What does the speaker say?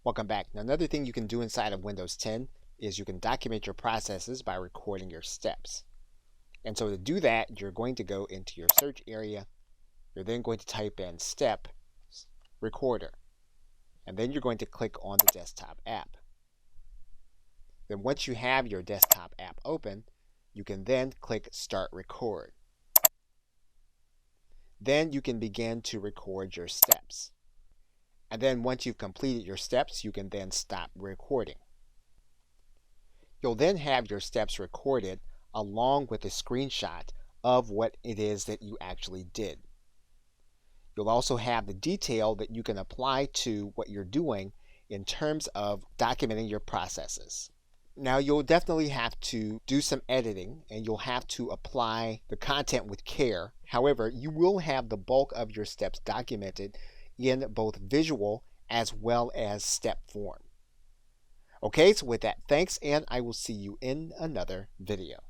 Welcome back. Now, another thing you can do inside of Windows 10 is you can document your processes by recording your steps. And so to do that, you're going to go into your search area. You're then going to type in Step Recorder. And then you're going to click on the desktop app. Then once you have your desktop app open, you can then click Start Record. Then you can begin to record your steps. And then once you've completed your steps, you can then stop recording. You'll then have your steps recorded along with a screenshot of what it is that you actually did. You'll also have the detail that you can apply to what you're doing in terms of documenting your processes. Now, you'll definitely have to do some editing and you'll have to apply the content with care. However, you will have the bulk of your steps documented in both visual as well as step form. Okay, so with that, thanks, and I will see you in another video.